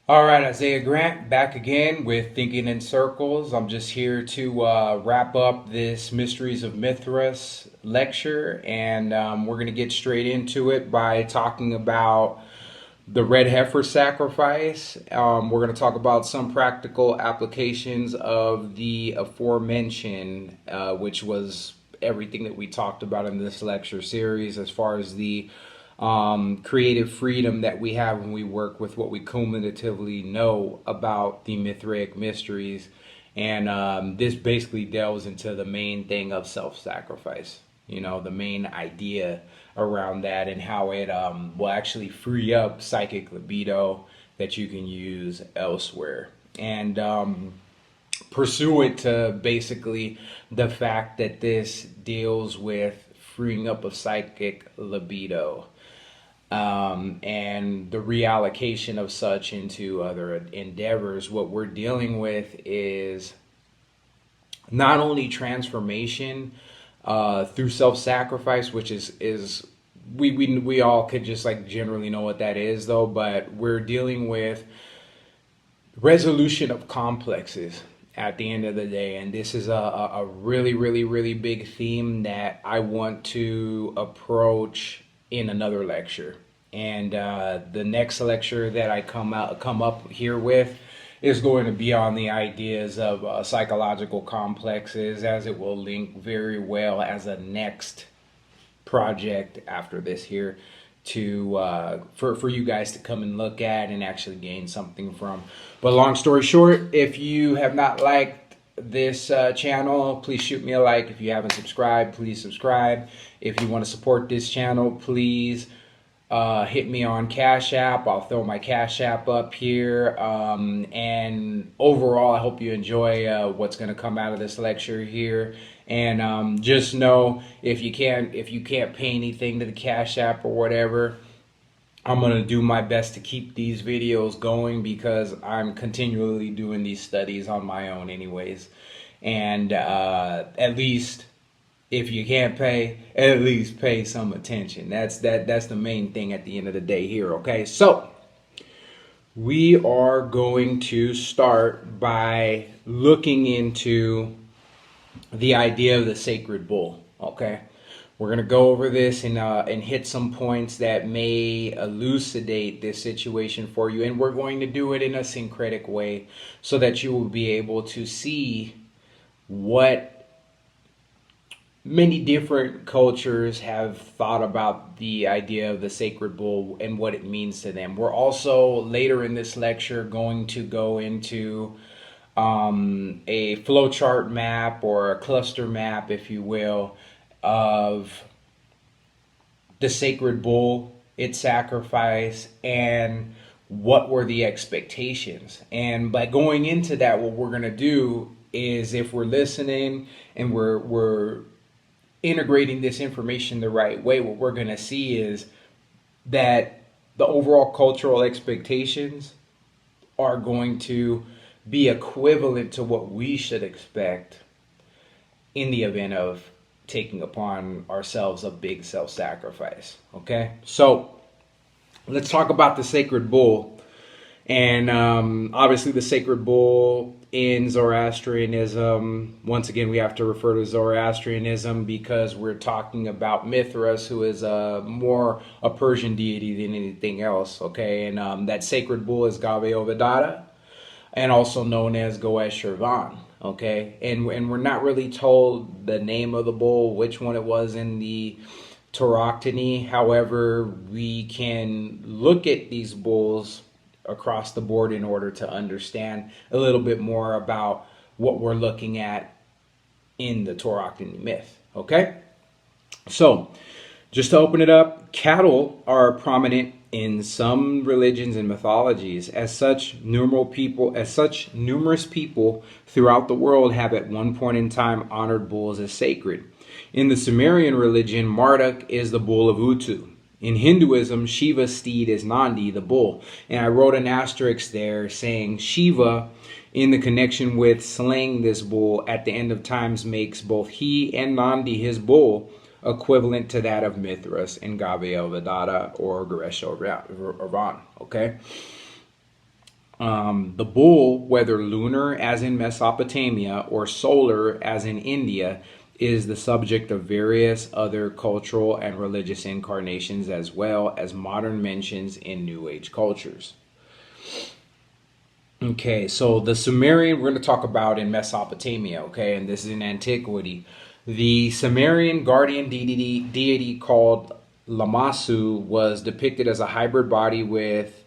All right, Isaiah Grant back again with Thinking in Circles. I'm just here to wrap up this Mysteries of Mithras lecture, and we're going to get straight into it by talking about the red heifer sacrifice. We're going to talk about some practical applications of the aforementioned, which was everything that we talked about in this lecture series as far as the creative freedom that we have when we work with what we cumulatively know about the Mithraic Mysteries. And this basically delves into the main thing of self-sacrifice, you know, the main idea around that and how it will actually free up psychic libido that you can use elsewhere. And pursuant to basically the fact that this deals with freeing up of psychic libido and the reallocation of such into other endeavors, what we're dealing with is not only transformation through self-sacrifice, which is we all could just like generally know what that is though, but we're dealing with resolution of complexes at the end of the day. And this is a really big theme that I want to approach in another lecture. And the next lecture that I come up here with is going to be on the ideas of psychological complexes, as it will link very well as a next project after this here to for you guys to come and look at and actually gain something from. But long story short, if you have not liked this channel, please shoot me a like. If you haven't subscribed, please subscribe. If you want to support this channel, please hit me on CashApp. I'll throw my CashApp up here. And overall, I hope you enjoy what's going to come out of this lecture here. And just know, if you can't pay anything to the CashApp or whatever, I'm going to do my best to keep these videos going because I'm continually doing these studies on my own anyways. And at least if you can't pay, at least pay some attention. That's the main thing at the end of the day here, okay? So we are going to start by looking into the idea of the sacred bull, okay? We're going to go over this and hit some points that may elucidate this situation for you. And we're going to do it in a syncretic way so that you will be able to see what many different cultures have thought about the idea of the sacred bull and what it means to them. We're also, later in this lecture, going to go into a flowchart map or a cluster map, if you will, of the sacred bull, its sacrifice, and what were the expectations. And by going into that, what we're going to do is, if we're listening and we're integrating this information the right way, what we're going to see is that the overall cultural expectations are going to be equivalent to what we should expect in the event of taking upon ourselves a big self-sacrifice. Okay, so let's talk about the sacred bull. And obviously the sacred bull in Zoroastrianism, once again we have to refer to Zoroastrianism because we're talking about Mithras, who is more a Persian deity than anything else. Okay, and that sacred bull is Gaveovadata, and also known as Goeshurvan. Okay, and we're not really told the name of the bull, which one it was in the Tauroctony. However, we can look at these bulls across the board in order to understand a little bit more about what we're looking at in the Tauroctony myth. Okay, so just to open it up, cattle are prominent in some religions and mythologies. As such, numerous people throughout the world have at one point in time honored bulls as sacred. In the Sumerian religion, Marduk is the bull of Utu. In Hinduism, Shiva's steed is Nandi, the bull. And I wrote an asterisk there saying Shiva, in the connection with slaying this bull at the end of times, makes both he and Nandi, his bull, equivalent to that of Mithras and Gaveovadata or Goeshurvan. Okay. The bull, whether lunar as in Mesopotamia or solar as in India, is the subject of various other cultural and religious incarnations, as well as modern mentions in New Age cultures. Okay, so the Sumerian we're going to talk about in Mesopotamia, okay, and this is in antiquity. The Sumerian guardian deity called Lamassu was depicted as a hybrid body with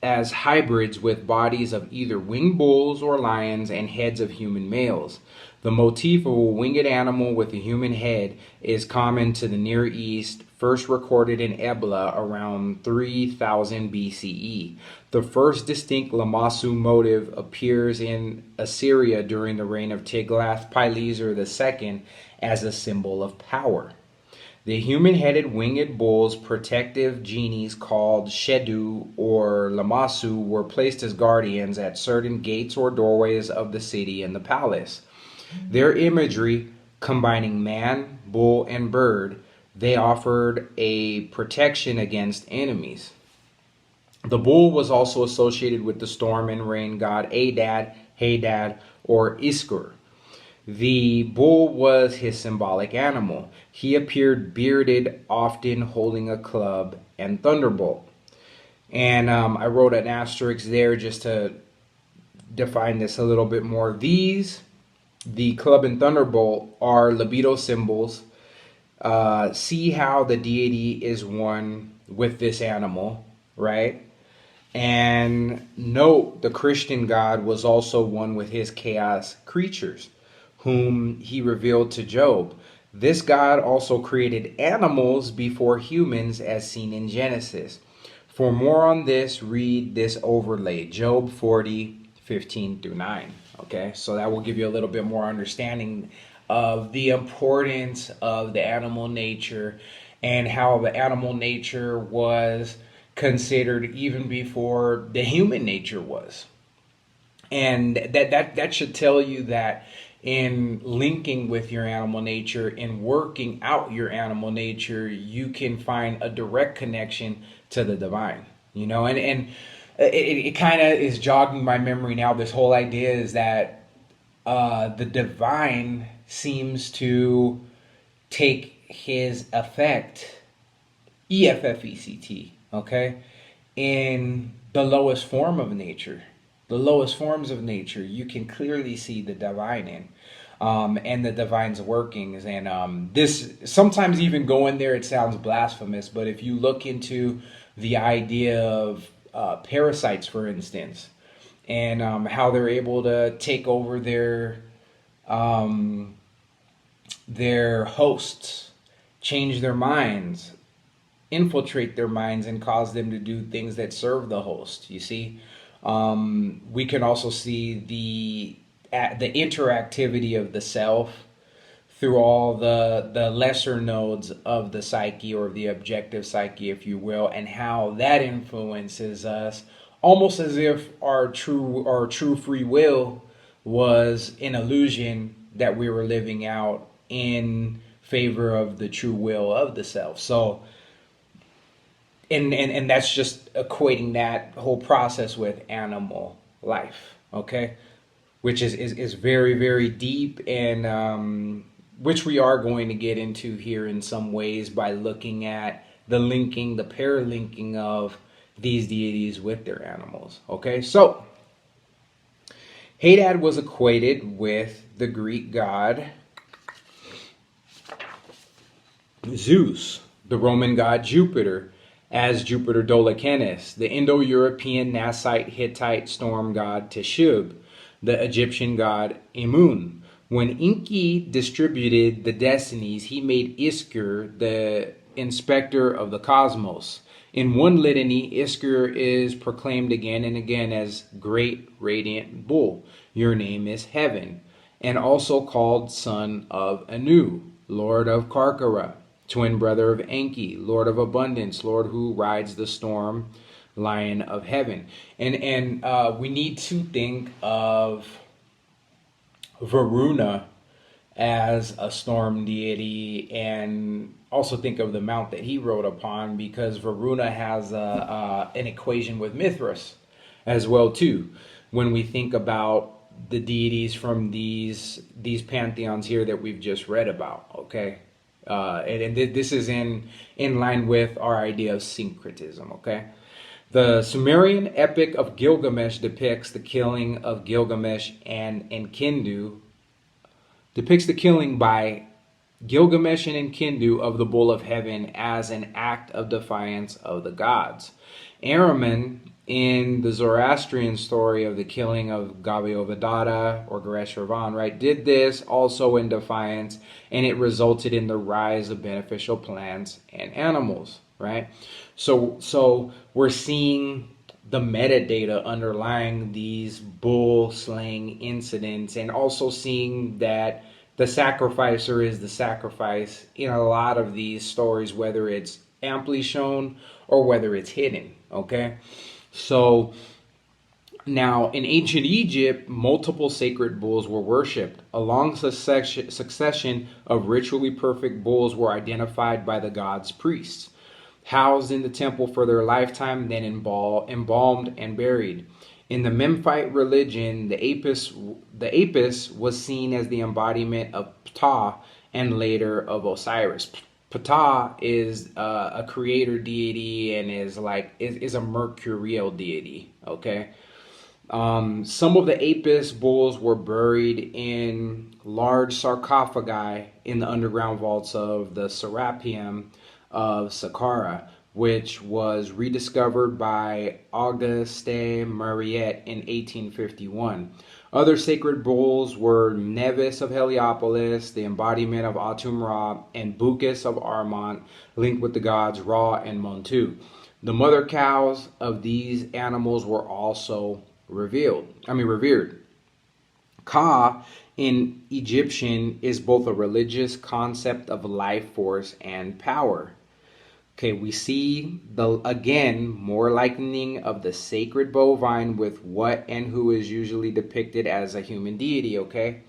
as hybrids with bodies of either winged bulls or lions and heads of human males. The motif of a winged animal with a human head is common to the Near East, first recorded in Ebla around 3000 BCE. The first distinct Lamassu motive appears in Assyria during the reign of Tiglath-Pileser II as a symbol of power. The human-headed winged bull's protective genies called Shedu or Lamassu were placed as guardians at certain gates or doorways of the city and the palace. Their imagery, combining man, bull, and bird, they offered a protection against enemies. The bull was also associated with the storm and rain god Adad, Hadad, or Iskur. The bull was his symbolic animal. He appeared bearded, often holding a club and thunderbolt. And I wrote an asterisk there just to define this a little bit more. The club and thunderbolt, are libido symbols. See how the deity is one with this animal, right? And note the Christian God was also one with his chaos creatures, whom he revealed to Job. This God also created animals before humans as seen in Genesis. For more on this, read this overlay, Job 40:15-9. Okay, so that will give you a little bit more understanding of the importance of the animal nature and how the animal nature was considered even before the human nature was. And that should tell you that in linking with your animal nature, in working out your animal nature, you can find a direct connection to the divine. You know, and it kind of is jogging my memory now. This whole idea is that the divine seems to take his effect, EFFECT, okay, in the lowest form of nature. The lowest forms of nature, you can clearly see the divine in. And the divine's workings. And this, sometimes even going there, it sounds blasphemous, but if you look into the idea of parasites, for instance, and how they're able to take over their hosts, change their minds, infiltrate their minds, and cause them to do things that serve the host. You see, we can also see the interactivity of the self through all the lesser nodes of the psyche, or the objective psyche, if you will, and how that influences us, almost as if our true free will was an illusion that we were living out in favor of the true will of the self. So, and that's just equating that whole process with animal life, okay? Which is very, very deep, and which we are going to get into here in some ways by looking at the linking, the paralinking of these deities with their animals. Okay, so Hadad was equated with the Greek god Zeus, the Roman god Jupiter, as Jupiter Dolichenes, the Indo-European Nassite Hittite storm god Teshub, the Egyptian god Emun. When Enki distributed the destinies, he made Iskur the inspector of the cosmos. In one litany, Iskur is proclaimed again and again as Great Radiant Bull. Your name is Heaven, and also called Son of Anu, Lord of Karkara, twin brother of Enki, Lord of Abundance, Lord who rides the storm, Lion of Heaven. And we need to think of Varuna as a storm deity, and also think of the mount that he rode upon, because Varuna has an equation with Mithras, as well too, when we think about the deities from these pantheons here that we've just read about. Okay, and this is in line with our idea of syncretism. Okay, the Sumerian epic of Gilgamesh depicts the killing of Gilgamesh and Enkidu, depicts the killing by Gilgamesh and Enkidu of the bull of heaven as an act of defiance of the gods. Ahriman, in the Zoroastrian story of the killing of Gabiovadata or Gareshravan, right, did this also in defiance, and it resulted in the rise of beneficial plants and animals, right? So we're seeing the metadata underlying these bull slaying incidents, and also seeing that the sacrificer is the sacrifice in a lot of these stories, whether it's amply shown or whether it's hidden. Okay, so now in ancient Egypt, multiple sacred bulls were worshipped. A long succession of ritually perfect bulls were identified by the gods' priests, housed in the temple for their lifetime, then embalmed and buried. In the Memphite religion, the Apis was seen as the embodiment of Ptah and later of Osiris. Ptah is a creator deity and is a mercurial deity. Okay, some of the Apis bulls were buried in large sarcophagi in the underground vaults of the Serapeum of Saqqara, which was rediscovered by Auguste Mariette in 1851. Other sacred bulls were Nevis of Heliopolis, the embodiment of Atum-Ra, and Bukis of Armont, linked with the gods Ra and Montu. The mother cows of these animals were also revered. Ka in Egyptian is both a religious concept of life force and power. Okay, we see again more likening of the sacred bovine with what and who is usually depicted as a human deity. Okay,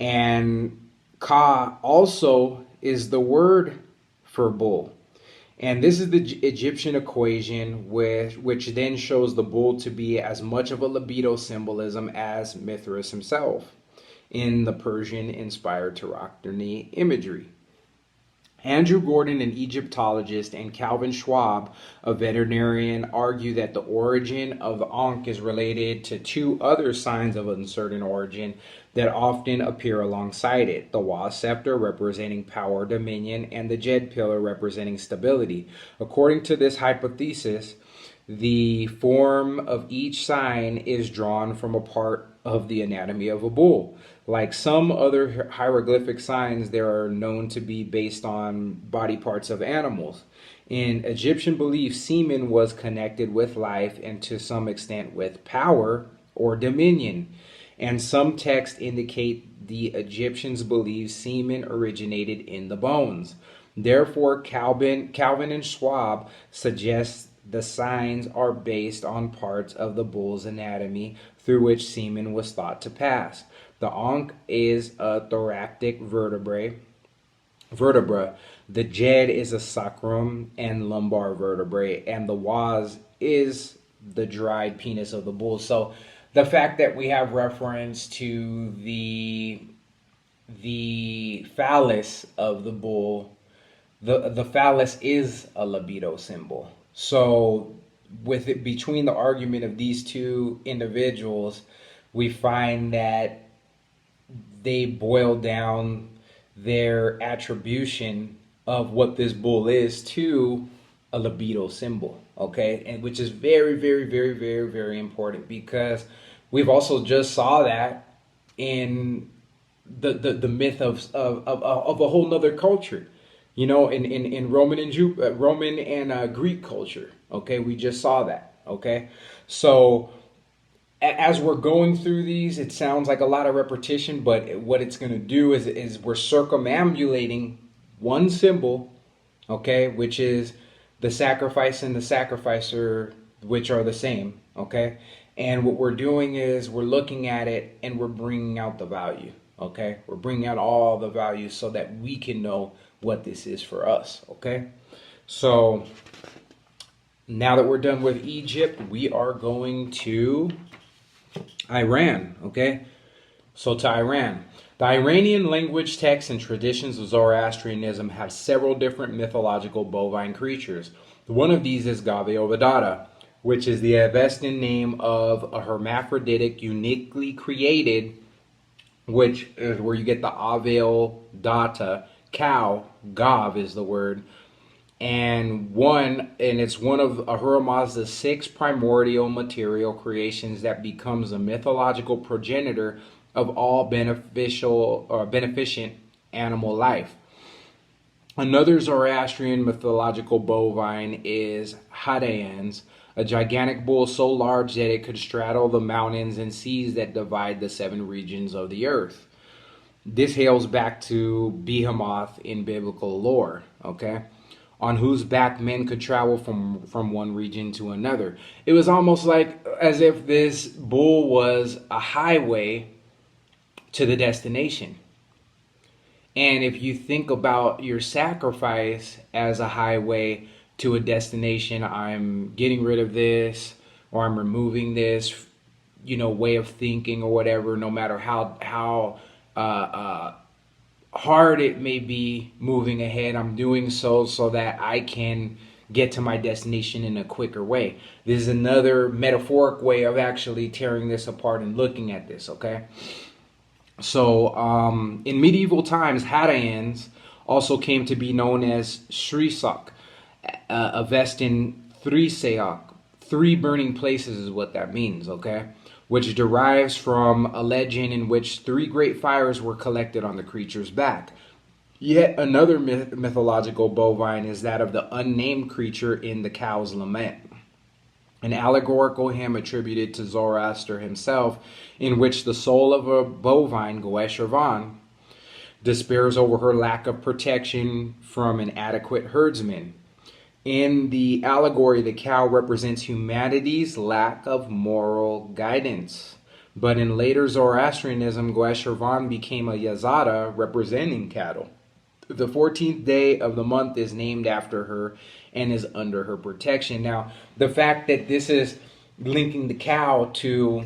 and Ka also is the word for bull, and this is the Egyptian equation which then shows the bull to be as much of a libido symbolism as Mithras himself in the Persian-inspired Tauroctony imagery. Andrew Gordon, an Egyptologist, and Calvin Schwab, a veterinarian, argue that the origin of the Ankh is related to two other signs of uncertain origin that often appear alongside it: the Wa scepter representing power, dominion, and the Jed pillar representing stability. According to this hypothesis, the form of each sign is drawn from a part of the anatomy of a bull. Like some other hieroglyphic signs, they are known to be based on body parts of animals. In Egyptian belief, semen was connected with life and to some extent with power or dominion. And some texts indicate the Egyptians believed semen originated in the bones. Therefore, Calvin and Schwab suggest the signs are based on parts of the bull's anatomy through which semen was thought to pass. The Ankh is a thoracic vertebra. The Jed is a sacrum and lumbar vertebrae, and the Waz is the dried penis of the bull. So the fact that we have reference to the phallus of the bull, the phallus is a libido symbol. So with it, between the argument of these two individuals, we find that they boil down their attribution of what this bull is to a libido symbol. Okay, and which is very, very, very, very, very important, because we've also just saw that in the myth of a whole nother culture, you know, in Roman and Greek culture. Okay, we just saw that. Okay, so as we're going through these, it sounds like a lot of repetition, but what it's going to do is we're circumambulating one symbol, okay, which is the sacrifice and the sacrificer, which are the same, okay? And what we're doing is we're looking at it and we're bringing out the value, okay? We're bringing out all the value so that we can know what this is for us, okay? So Now that we're done with Egypt, we are going to Iran, okay? So to Iran. The Iranian language, texts, and traditions of Zoroastrianism have several different mythological bovine creatures. One of these is Gaviovadata, which is the Avestan name of a hermaphroditic uniquely created, which is where you get the Avel data, cow, Gav is the word, and it's one of Ahura Mazda's 6 primordial material creations that becomes a mythological progenitor of all beneficial or beneficent animal life. Another Zoroastrian mythological bovine is Hadeans, a gigantic bull so large that it could straddle the mountains and seas that divide the 7 regions of the earth. This hails back to Behemoth in biblical lore, okay? On whose back men could travel from one region to another. It was almost like as if this bull was a highway to the destination. And if you think about your sacrifice as a highway to a destination, I'm getting rid of this or I'm removing this, way of thinking or whatever, no matter how hard it may be moving ahead, I'm doing so that I can get to my destination in a quicker way. This is another metaphoric way of actually tearing this apart and looking at this, okay? So in medieval times, Hadeans also came to be known as Shrisak, Avestan Thriseok. 3 burning places is what that means, okay? Which derives from a legend in which 3 great fires were collected on the creature's back. Yet another mythological bovine is that of the unnamed creature in the cow's lament, an allegorical hymn attributed to Zoroaster himself, in which the soul of a bovine, Goeshirvan, despairs over her lack of protection from an adequate herdsman. In the allegory, the cow represents humanity's lack of moral guidance. But in later Zoroastrianism, Goeshirvan became a yazada representing cattle. The 14th day of the month is named after her and is under her protection. Now, the fact that this is linking the cow to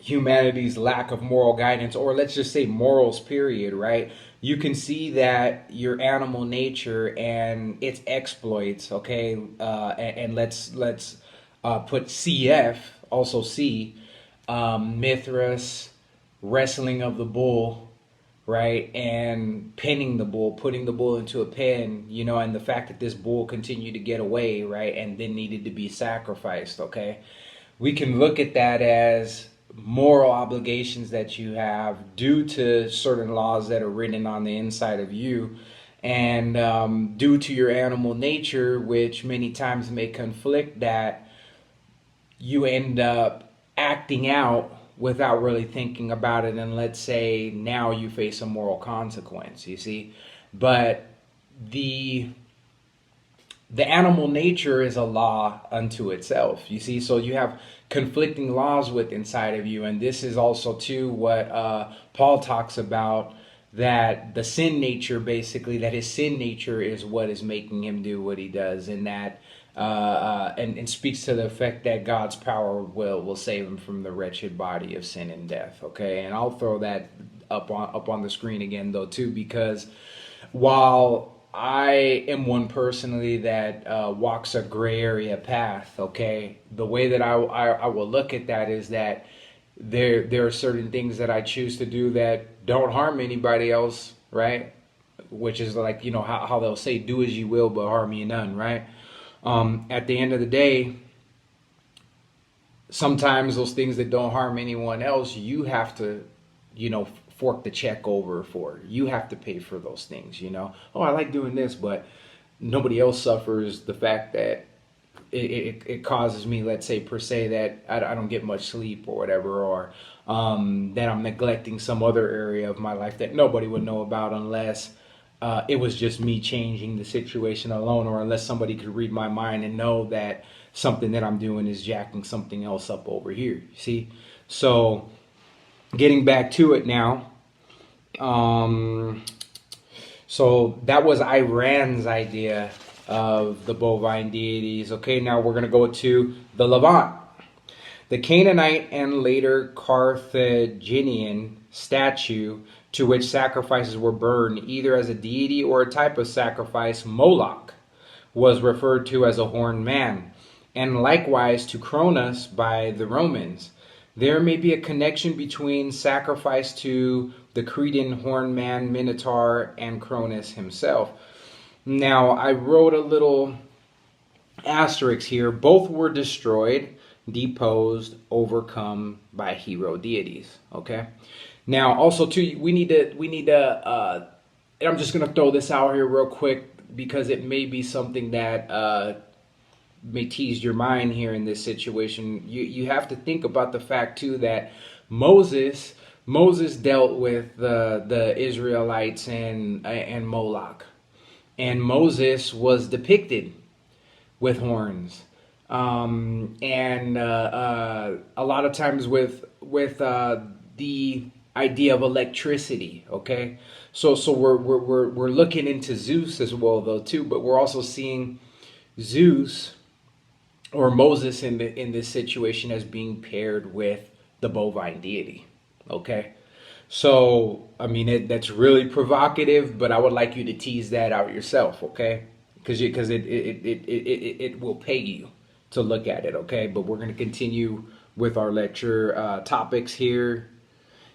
humanity's lack of moral guidance, or let's just say morals, period, right? You can see that your animal nature and its exploits, okay? And let's put CF, also C, Mithras, wrestling of the bull, right? And pinning the bull, putting the bull into a pen, and the fact that this bull continued to get away, right? And then needed to be sacrificed, okay? We can look at that as moral obligations that you have due to certain laws that are written on the inside of you, and due to your animal nature, which many times may conflict, that you end up acting out without really thinking about it, and let's say now you face a moral consequence, you see. But the animal nature is a law unto itself, you see. So you have conflicting laws with inside of you, and this is also too what Paul talks about, that the sin nature, basically, that his sin nature is what is making him do what he does, and that and speaks to the effect that God's power will save him from the wretched body of sin and death, okay? And I'll throw that up on the screen again though too, because while I am one personally that walks a gray area path, okay? The way that I will look at that is that there are certain things that I choose to do that don't harm anybody else, right? Which is like, how they'll say, do as you will, but harm you none, right? At the end of the day, sometimes those things that don't harm anyone else, you have to, fork the check over for. You have to pay for those things, Oh, I like doing this, but nobody else suffers the fact that it causes me, let's say, per se, that I don't get much sleep or whatever, or that I'm neglecting some other area of my life that nobody would know about unless it was just me changing the situation alone, or unless somebody could read my mind and know that something that I'm doing is jacking something else up over here, you see? So getting back to it now, so that was Iran's idea of the bovine deities. Okay, now we're going to go to the Levant. The Canaanite and later Carthaginian statue to which sacrifices were burned, either as a deity or a type of sacrifice, Moloch, was referred to as a horned man, and likewise to Cronus by the Romans. There may be a connection between sacrifice to the Cretan horned man Minotaur and Cronus himself. Now, I wrote a little asterisk here. Both were destroyed, deposed, overcome by hero deities. Okay. Now, also too, we need to. And I'm just gonna throw this out here real quick because it may be something that may tease your mind here in this situation. You have to think about the fact too that Moses dealt with the Israelites and Moloch, and Moses was depicted with horns, and a lot of times with the idea of electricity. Okay, so we're looking into Zeus as well though too, but we're also seeing Zeus or Moses in this situation as being paired with the bovine deity. Okay, so I mean that's really provocative, but I would like you to tease that out yourself. Okay, because it will pay you to look at it. Okay, but we're going to continue with our lecture topics here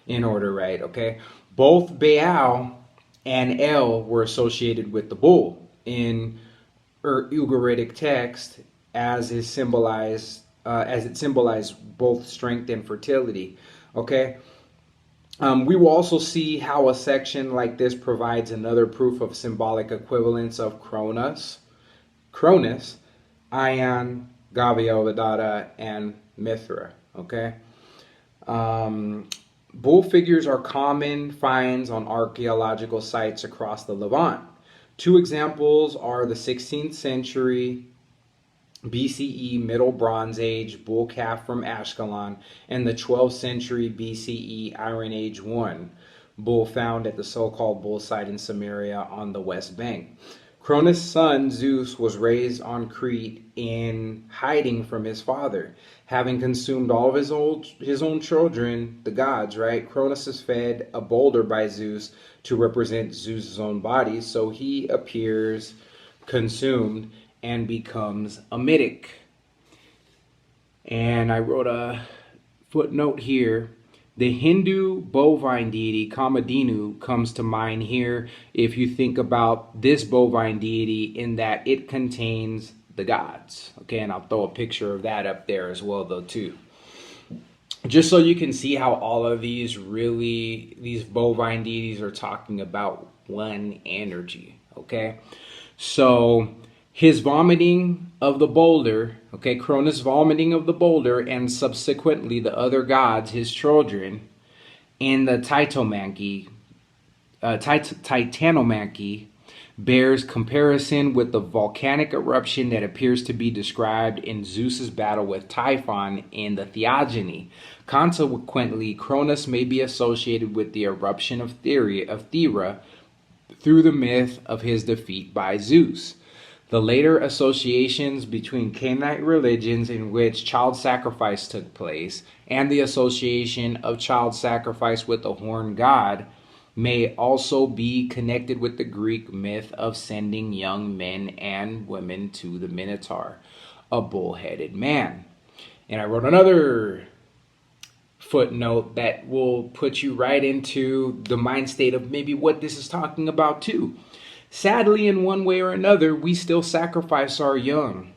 in order, right? Okay, both Baal and El were associated with the bull in Ugaritic text, as it symbolized both strength and fertility. Okay, we will also see how a section like this provides another proof of symbolic equivalence of Cronus, Ion, Gaviovadata, and Mithra. Okay. Bull figures are common finds on archaeological sites across the Levant. Two examples are the 16th century BCE Middle Bronze Age bull calf from Ashkelon and the 12th century BCE Iron Age I bull found at the so-called bull site in Samaria on the West Bank. Cronus' son Zeus was raised on Crete in hiding from his father, having consumed all of his own children, the gods, right? Cronus is fed a boulder by Zeus to represent Zeus' own body, so he appears consumed and becomes a mythic. And I wrote a footnote here. The Hindu bovine deity Kamadhenu comes to mind here if you think about this bovine deity, in that it contains the gods. Okay, and I'll throw a picture of that up there as well though too. Just so you can see how all of these bovine deities are talking about one energy. Okay, so his vomiting of the boulder, okay, Cronus' vomiting of the boulder, and subsequently the other gods, his children, in the Titanomancy, bears comparison with the volcanic eruption that appears to be described in Zeus's battle with Typhon in the Theogony. Consequently, Cronus may be associated with the eruption of Thera through the myth of his defeat by Zeus. The later associations between Canaanite religions in which child sacrifice took place and the association of child sacrifice with the horned god may also be connected with the Greek myth of sending young men and women to the Minotaur, a bull-headed man. And I wrote another footnote that will put you right into the mind state of maybe what this is talking about too. Sadly, in one way or another, we still sacrifice our young,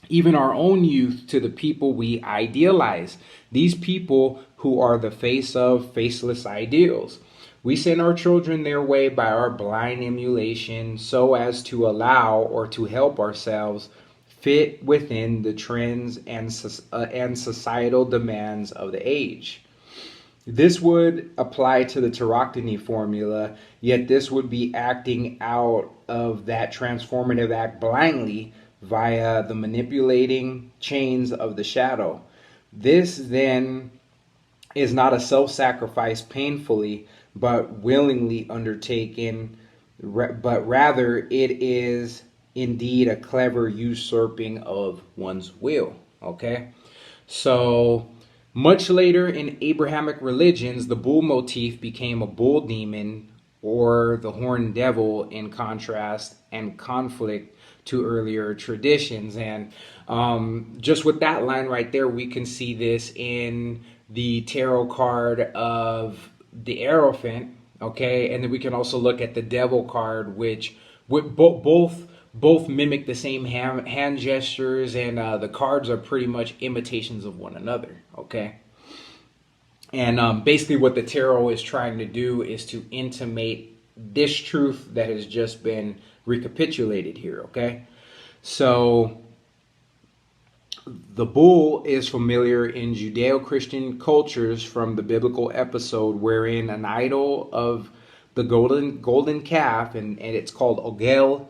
even our own youth, to the people we idealize. These people who are the face of faceless ideals. We send our children their way by our blind emulation so as to allow or to help ourselves fit within the trends and societal demands of the age. This would apply to the Tauroctony formula, yet this would be acting out of that transformative act blindly via the manipulating chains of the shadow. This then is not a self-sacrifice painfully but willingly undertaken, but rather it is indeed a clever usurping of one's will. Okay? So, much later in Abrahamic religions, the bull motif became a bull demon or the horned devil in contrast and conflict to earlier traditions. And just with that line right there, we can see this in the tarot card of the Hierophant, okay? And then we can also look at the devil card, which with both mimic the same hand gestures, and the cards are pretty much imitations of one another, okay? And basically what the tarot is trying to do is to intimate this truth that has just been recapitulated here, okay? So the bull is familiar in Judeo-Christian cultures from the biblical episode wherein an idol of the golden calf, and it's called Ogel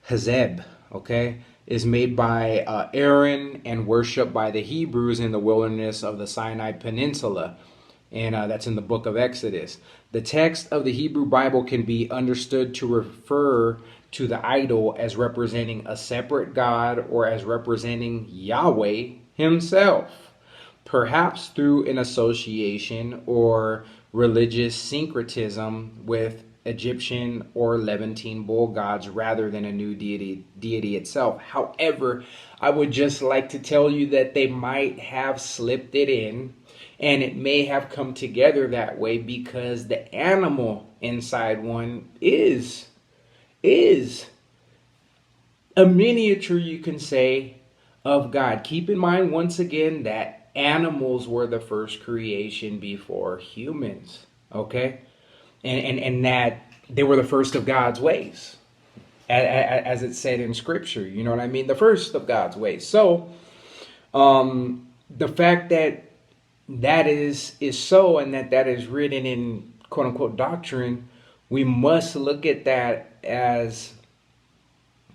Hazeb, okay, is made by Aaron and worshipped by the Hebrews in the wilderness of the Sinai Peninsula. And that's in the book of Exodus. The text of the Hebrew Bible can be understood to refer to the idol as representing a separate God or as representing Yahweh himself, perhaps through an association or religious syncretism with Egyptian or Levantine bull gods rather than a new deity itself. However, I would just like to tell you that they might have slipped it in, and it may have come together that way because the animal inside one is a miniature, you can say, of God. Keep in mind once again that animals were the first creation before humans, okay? And that they were the first of God's ways, as it said in Scripture. You know what I mean? The first of God's ways. So, the fact that that is so, and that is written in quote unquote doctrine, we must look at that as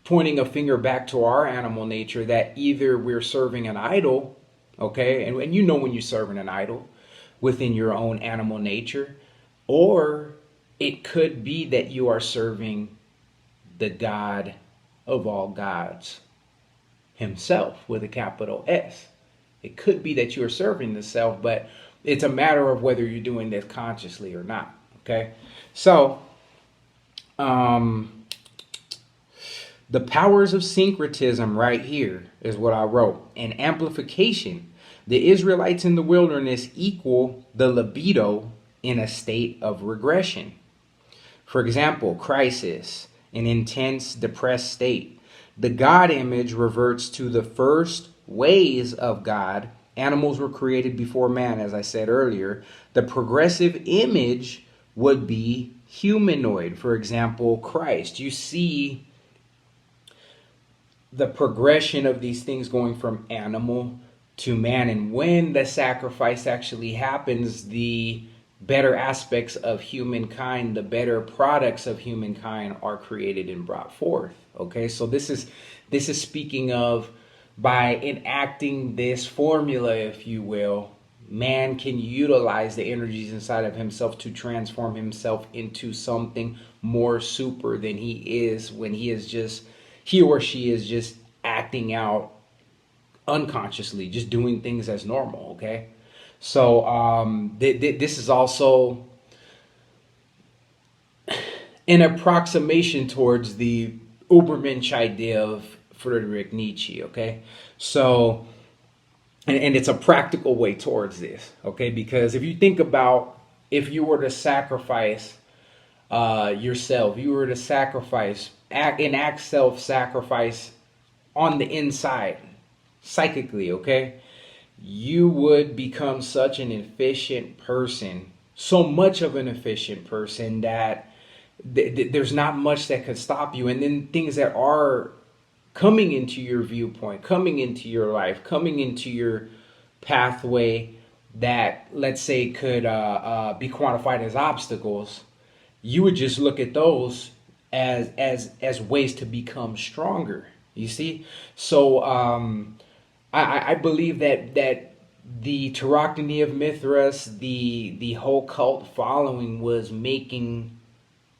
pointing a finger back to our animal nature, that either we're serving an idol, okay, and you know when you're serving an idol within your own animal nature, or it could be that you are serving the God of all gods himself with a capital S. It could be that you are serving the self, but it's a matter of whether you're doing this consciously or not, okay? So, the powers of syncretism right here is what I wrote. And amplification. The Israelites in the wilderness equal the libido in a state of regression. For example, crisis, an intense, depressed state. The God image reverts to the first ways of God. Animals were created before man, as I said earlier. The progressive image would be humanoid. For example, Christ. You see the progression of these things going from animal to man. And when the sacrifice actually happens, the better aspects of humankind, the better products of humankind are created and brought forth. Okay, so this is speaking of, by enacting this formula, if you will, man can utilize the energies inside of himself to transform himself into something more super than he is when he or she is just acting out unconsciously, just doing things as normal, okay? So this is also an approximation towards the Ubermensch idea of Friedrich Nietzsche, okay? So, and it's a practical way towards this, okay? Because if you think about, if you were to sacrifice yourself, you were to enact self-sacrifice on the inside, psychically, okay? You would become such an efficient person, so much of an efficient person that there's not much that could stop you. And then things that are coming into your viewpoint, coming into your life, coming into your pathway that, let's say, could be quantified as obstacles, you would just look at those as ways to become stronger. You see? So I believe that the Tauroctony of Mithras, the whole cult following, was making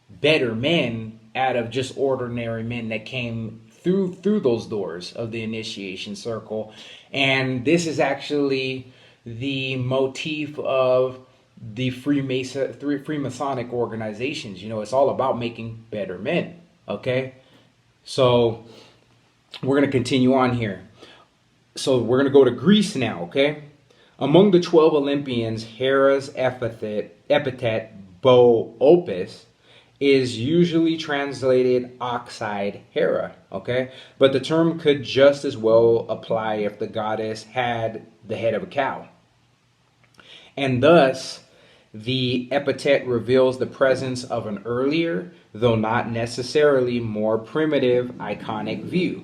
better men out of just ordinary men that came through those doors of the initiation circle. And this is actually the motif of the Freemasonic organizations. You know, it's all about making better men. Okay, so we're going to continue on here. So we're going to go to Greece now. Okay, among the 12 Olympians, Hera's epithet Bo-Opus is usually translated ox-eyed Hera, okay? But the term could just as well apply if the goddess had the head of a cow. And thus, the epithet reveals the presence of an earlier, though not necessarily more primitive, iconic view.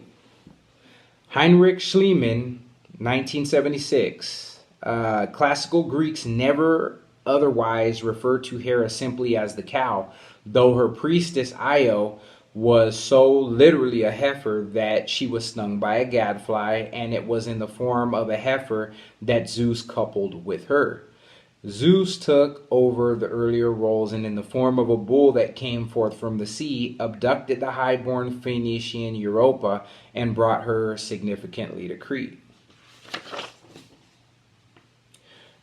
Heinrich Schliemann, 1976, classical Greeks never otherwise referred to Hera simply as the cow, though her priestess Io was so literally a heifer that she was stung by a gadfly, and it was in the form of a heifer that Zeus coupled with her. Zeus took over the earlier roles, and in the form of a bull that came forth from the sea, abducted the highborn Phoenician Europa and brought her significantly to Crete.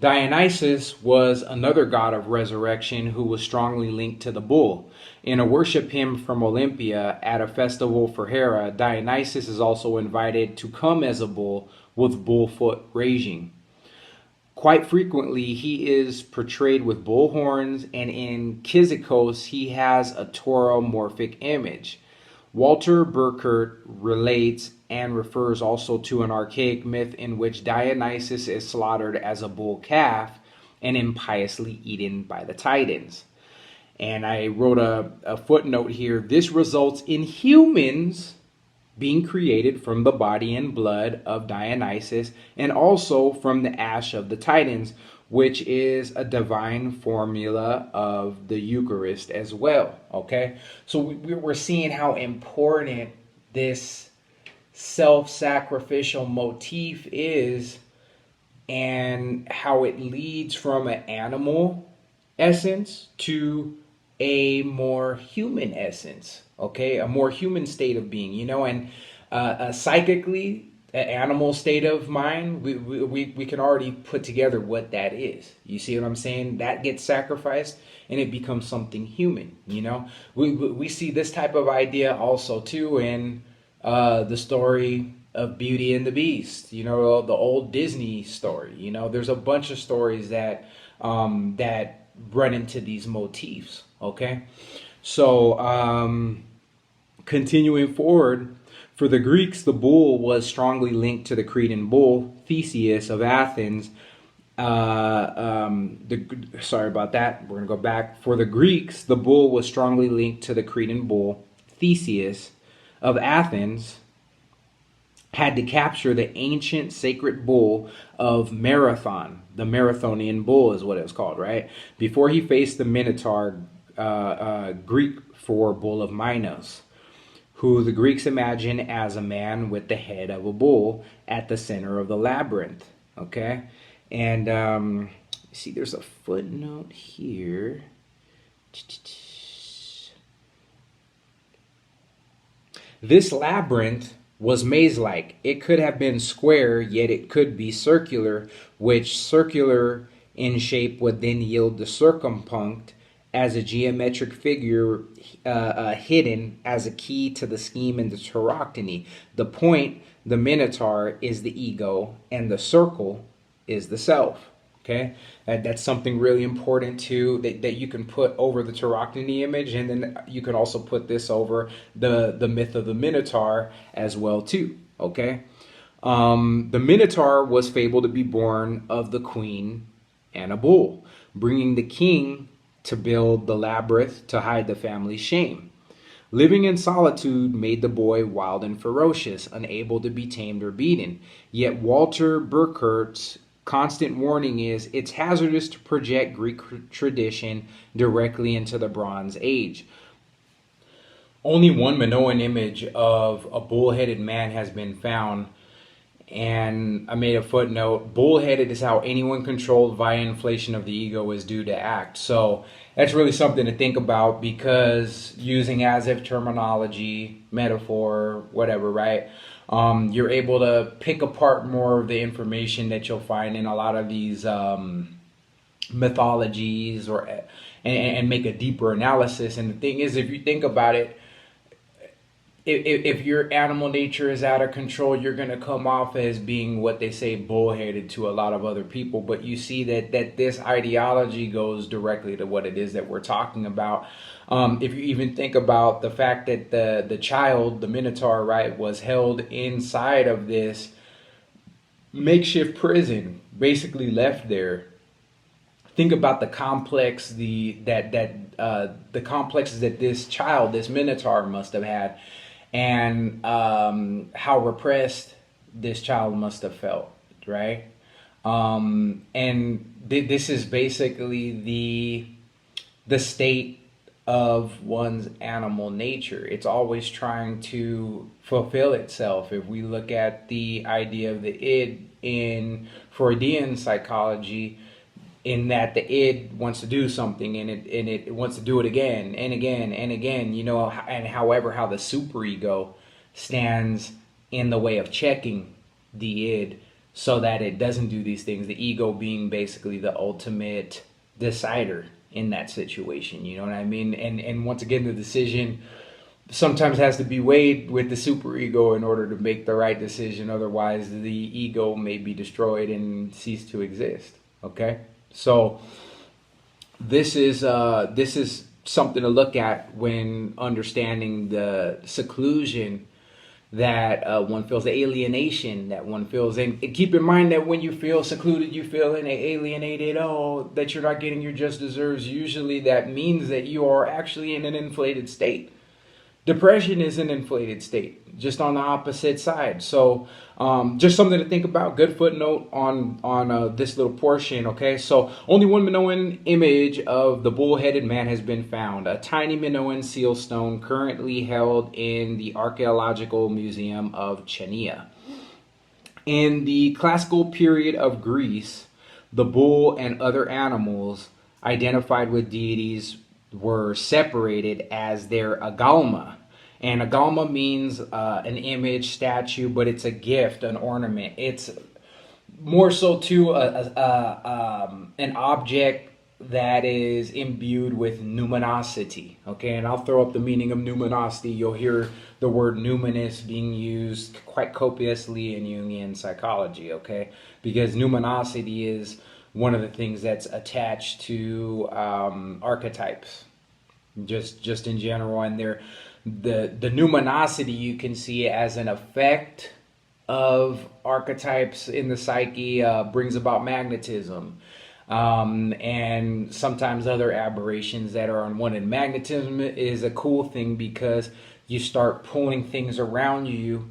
Dionysus was another god of resurrection who was strongly linked to the bull. In a worship hymn from Olympia at a festival for Hera, Dionysus is also invited to come as a bull with bull foot raging. Quite frequently, he is portrayed with bull horns, and in Kyzikos, he has a tauromorphic image. Walter Burkert relates and refers also to an archaic myth in which Dionysus is slaughtered as a bull calf and impiously eaten by the Titans. And I wrote a footnote here. This results in humans being created from the body and blood of Dionysus and also from the ash of the Titans, which is a divine formula of the Eucharist as well. Okay, so we're seeing how important this self-sacrificial motif is, and how it leads from an animal essence to a more human essence. Okay, a more human state of being, you know, and psychically, an animal state of mind, we can already put together what that is. You see what I'm saying? That gets sacrificed and it becomes something human, you know? We see this type of idea also too in the story of Beauty and the Beast, you know, the old Disney story. You know, there's a bunch of stories that that run into these motifs, okay? So continuing forward, for the Greeks, the bull was strongly linked to the Cretan bull, Theseus of Athens. Sorry about that. We're going to go back. For the Greeks, the bull was strongly linked to the Cretan bull, Theseus of Athens, had to capture the ancient sacred bull of Marathon. The Marathonian bull is what it was called, right? Before he faced the Minotaur, Greek for bull of Minos, who the Greeks imagine as a man with the head of a bull at the center of the labyrinth. Okay, and see, there's a footnote here. This labyrinth was maze-like. It could have been square, yet it could be circular, which circular in shape would then yield the circumpunct as a geometric figure hidden as a key to the scheme in the Tauroctony. The point, the Minotaur, is the ego, and the circle is the self. Okay, that's something really important too, that you can put over the Tauroctony image, and then you can also put this over the myth of the Minotaur as well too. Okay, the Minotaur was fabled to be born of the queen and a bull, bringing the king to build the labyrinth to hide the family's shame. Living in solitude made the boy wild and ferocious, unable to be tamed or beaten. Yet Walter Burkert's constant warning is, it's hazardous to project Greek tradition directly into the Bronze Age. Only one Minoan image of a bull-headed man has been found, And I made a footnote: bullheaded is how anyone controlled via inflation of the ego is due to act. So that's really something to think about, because using as if terminology, metaphor, whatever, right? You're able to pick apart more of the information that you'll find in a lot of these mythologies, or and make a deeper analysis. And the thing is, if you think about it, if your animal nature is out of control, you're going to come off as being what they say bullheaded to a lot of other people. But you see that this ideology goes directly to what it is that we're talking about. If you even think about the fact that the child, the Minotaur, right, was held inside of this makeshift prison, basically left there. Think about the complex, the complexes that this child, this Minotaur, must have had, and how repressed this child must have felt, right? This is basically the state of one's animal nature. It's always trying to fulfill itself. If we look at the idea of the id in Freudian psychology, in that the id wants to do something, and it wants to do it again and again and again, and however how the superego stands in the way of checking the id so that it doesn't do these things, the ego being basically the ultimate decider in that situation, you know what I mean? And once again, the decision sometimes has to be weighed with the superego in order to make the right decision. Otherwise, the ego may be destroyed and cease to exist. Okay? So this is something to look at when understanding the seclusion that one feels, the alienation that one feels. And keep in mind that when you feel secluded, you feel alienated, that you're not getting your just deserves. Usually that means that you are actually in an inflated state. Depression is an inflated state, just on the opposite side. So just something to think about. Good footnote on this little portion, okay? So only one Minoan image of the bull-headed man has been found. A tiny Minoan seal stone currently held in the Archaeological Museum of Chania. In the classical period of Greece, the bull and other animals identified with deities were separated as their agalma. And agalma means an image, statue, but it's a gift, an ornament. It's more so too an object that is imbued with numinosity. Okay, and I'll throw up the meaning of numinosity. You'll hear the word numinous being used quite copiously in Jungian psychology. Okay, because numinosity is one of the things that's attached to archetypes, just in general. And the numinosity you can see as an effect of archetypes in the psyche brings about magnetism, and sometimes other aberrations that are unwanted. Magnetism is a cool thing because you start pulling things around you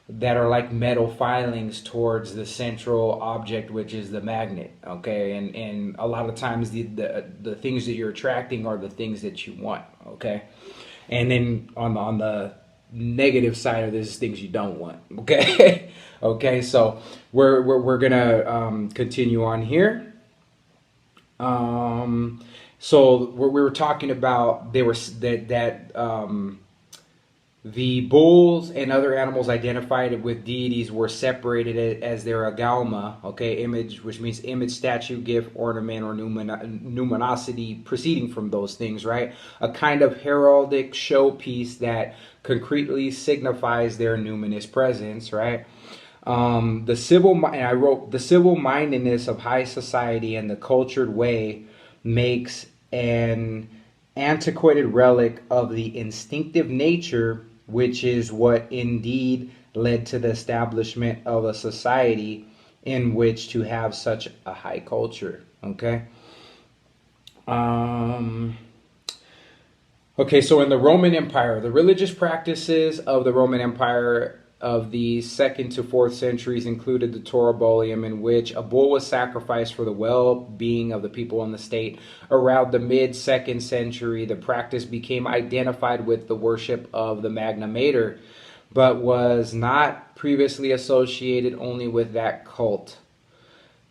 that are like metal filings towards the central object, which is the magnet. Okay, and a lot of times the things that you're attracting are the things that you want. Okay, and then on the negative side of this, things you don't want. Okay. Okay, so we're gonna continue on here. So we were talking about the bulls and other animals identified with deities were separated as their agalma, okay, image, which means image, statue, gift, ornament, or numinosity proceeding from those things, right? A kind of heraldic showpiece that concretely signifies their numinous presence, right? The civil mindedness of high society and the cultured way makes an antiquated relic of the instinctive nature, which is what indeed led to the establishment of a society in which to have such a high culture. Okay. Okay, so in the Roman Empire, the religious practices of the Roman Empire of the 2nd to 4th centuries included the Tauroctony, in which a bull was sacrificed for the well-being of the people in the state. Around the mid-2nd century, the practice became identified with the worship of the Magna Mater, but was not previously associated only with that cult.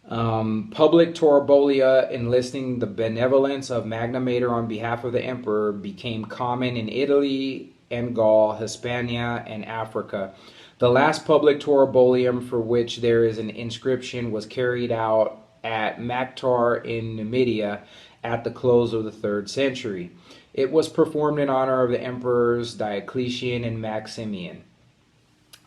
Public Torobolia enlisting the benevolence of Magna Mater on behalf of the emperor became common in Italy and Gaul, Hispania, and Africa. The last public Torobolium for which there is an inscription was carried out at Maktar in Numidia at the close of the 3rd century. It was performed in honor of the emperors Diocletian and Maximian.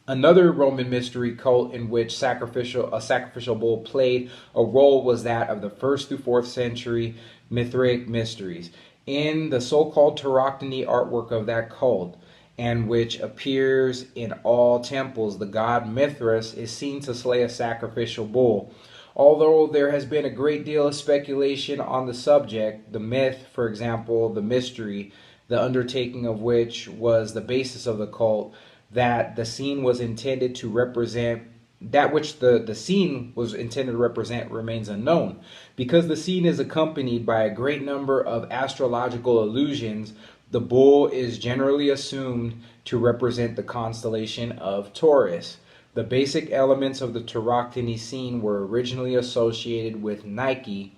Another Roman mystery cult in which a sacrificial bull played a role was that of the 1st through 4th century Mythraik Mysteries. In the so-called Tauroctony artwork of that cult, and which appears in all temples, the god Mithras is seen to slay a sacrificial bull. Although there has been a great deal of speculation on the subject, the myth, for example, the mystery, the undertaking of which was the basis of the cult, that the scene was intended to represent, that which the scene was intended to represent remains unknown. Because the scene is accompanied by a great number of astrological allusions, the bull is generally assumed to represent the constellation of Taurus. The basic elements of the Tauroctony scene were originally associated with Nike,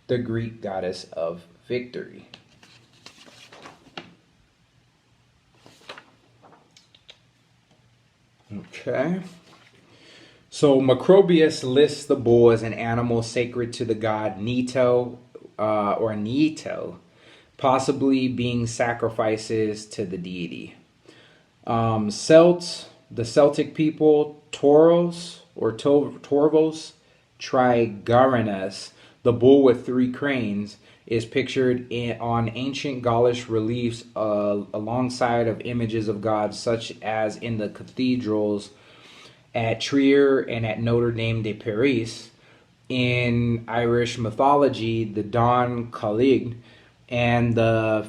the Greek goddess of victory. Okay. So Macrobius lists the bull as an animal sacred to the god Nito or Nito, possibly being sacrifices to the deity. Celts, the Celtic people, Tauros or Torvos trigarinus, the bull with 3 cranes, is pictured on ancient Gaulish reliefs alongside of images of gods such as in the cathedrals at Trier and at Notre Dame de Paris. In Irish mythology, the Don Calig and the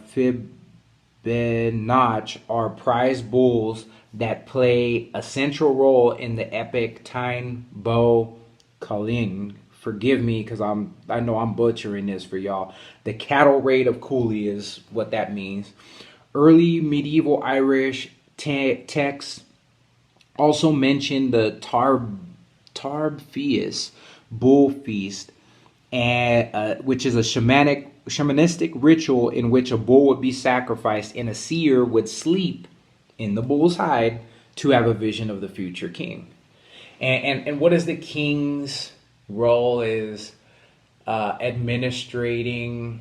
Fibonacci are prize bulls that play a central role in the epic Tyne Bo Colin. Forgive me because I know I'm butchering this for y'all. The cattle raid of Cooley is what that means. Early medieval Irish texts also mention the Tarbfias bull feast, which is a shamanistic ritual in which a bull would be sacrificed and a seer would sleep in the bull's hide to have a vision of the future king. And what is the king's role? Is administrating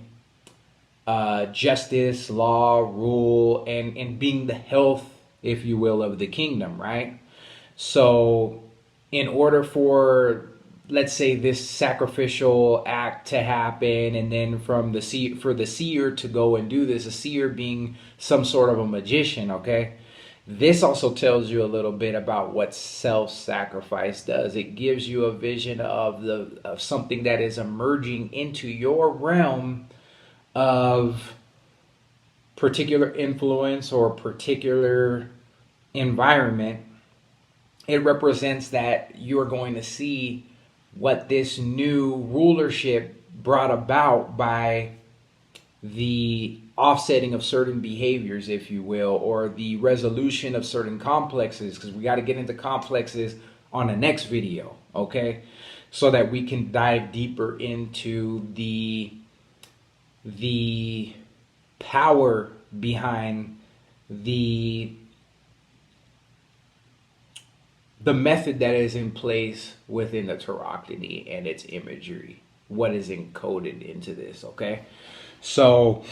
justice, law, rule, and being the health, if you will, of the kingdom, right? So in order for, let's say, this sacrificial act to happen, and then for the seer to go and do this, a seer being some sort of a magician, okay? This also tells you a little bit about what self-sacrifice does. It gives you a vision of something that is emerging into your realm of particular influence or particular environment. It represents that you're going to see what this new rulership brought about by the offsetting of certain behaviors, if you will, or the resolution of certain complexes, because we got to get into complexes on the next video, okay? So that we can dive deeper into the power behind the method that is in place within the Tauroctony and its imagery, what is encoded into this, okay? So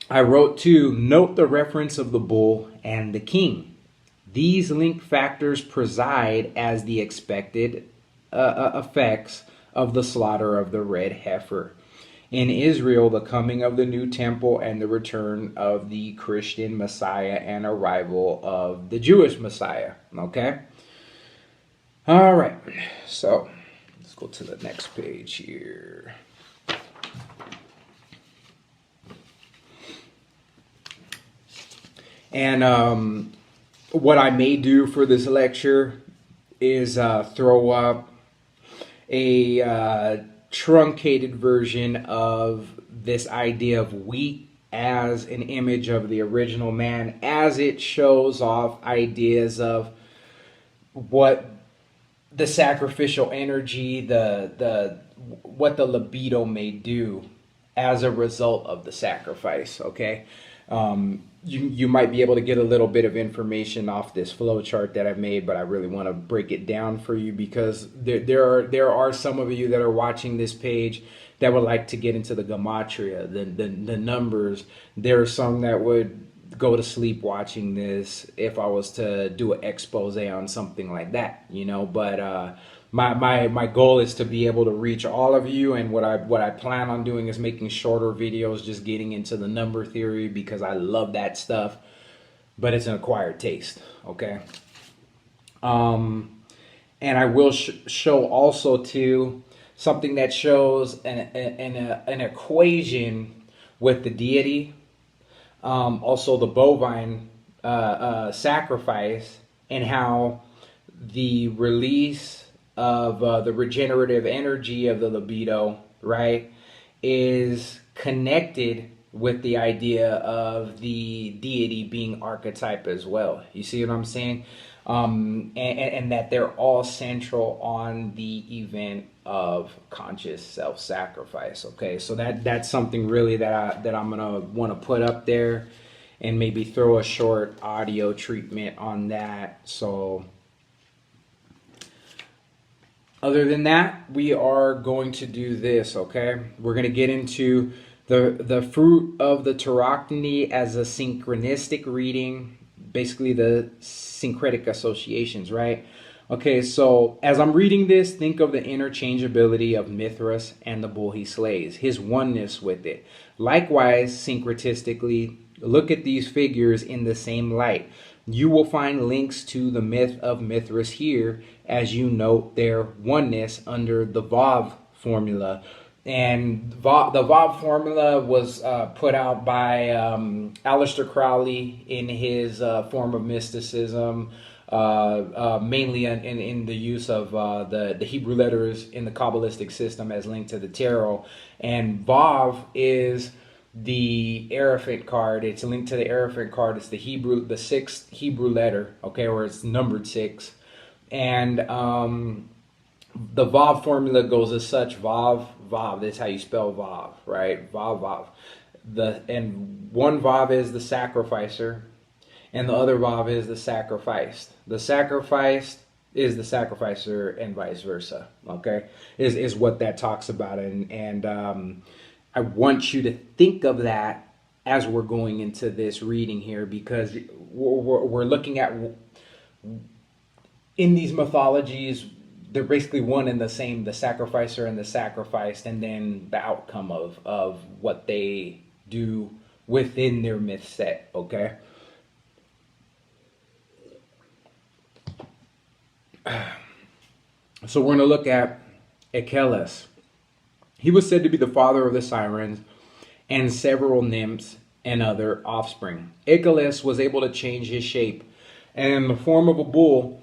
I wrote to note the reference of the bull and the king. These link factors preside as the expected effects of the slaughter of the red heifer. In Israel, the coming of the new temple and the return of the Christian Messiah and arrival of the Jewish Messiah, okay? All right, so let's go to the next page here. And what I may do for this lecture is throw up a truncated version of this idea of wheat as an image of the original man, as it shows off ideas of what the sacrificial energy, the what the libido may do as a result of the sacrifice. Okay, you might be able to get a little bit of information off this flow chart that I've made, but I really want to break it down for you because there are some of you that are watching this page that would like to get into the gematria, the numbers. There are some that would go to sleep watching this if I was to do an expose on something like that, you know. But my goal is to be able to reach all of you, and what I plan on doing is making shorter videos, just getting into the number theory because I love that stuff, but it's an acquired taste. Okay. And I will show also too something that shows an equation with the deity, also the bovine sacrifice, and how the release of the regenerative energy of the libido, right, is connected with the idea of the deity being archetype as well. You see what I'm saying? And that they're all central on the event of conscious self-sacrifice. Okay, so that's something really that I'm gonna want to put up there, and maybe throw a short audio treatment on that. So other than that, we are going to do this. Okay, we're gonna get into the fruit of the Tauroctony as a synchronistic reading, basically the syncretic associations, right? Okay, so as I'm reading this, think of the interchangeability of Mithras and the bull he slays, his oneness with it. Likewise, syncretistically, look at these figures in the same light. You will find links to the myth of Mithras here as you note their oneness under the Vav formula. And the Vav formula was put out by Aleister Crowley in his form of mysticism, mainly in the use of the Hebrew letters in the Kabbalistic system as linked to the tarot. And Vav is the Aerophant card. It's linked to the Aerophant card. It's the sixth Hebrew letter, okay, or it's numbered 6. And the Vav formula goes as such: Vav, Vav. That's how you spell Vav, right? Vav, Vav. And one Vav is the sacrificer, and the other Vav is the sacrificed. The sacrificed is the sacrificer, and vice versa. Okay, is what that talks about, and I want you to think of that as we're going into this reading here, because we're looking at, in these mythologies, they're basically one and the same, the sacrificer and the sacrificed, and then the outcome of what they do within their myth set, okay? So we're going to look at Achilles. He was said to be the father of the sirens and several nymphs and other offspring. Achilles was able to change his shape, and in the form of a bull,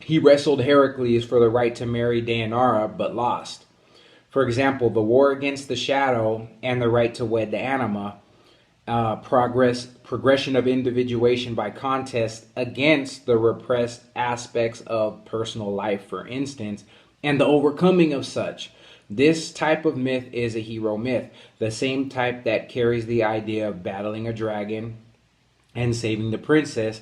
he wrestled Heracles for the right to marry Deianira, but lost. For example, the war against the shadow and the right to wed the anima, progression of individuation by contest against the repressed aspects of personal life, for instance, and the overcoming of such. This type of myth is a hero myth, the same type that carries the idea of battling a dragon and saving the princess.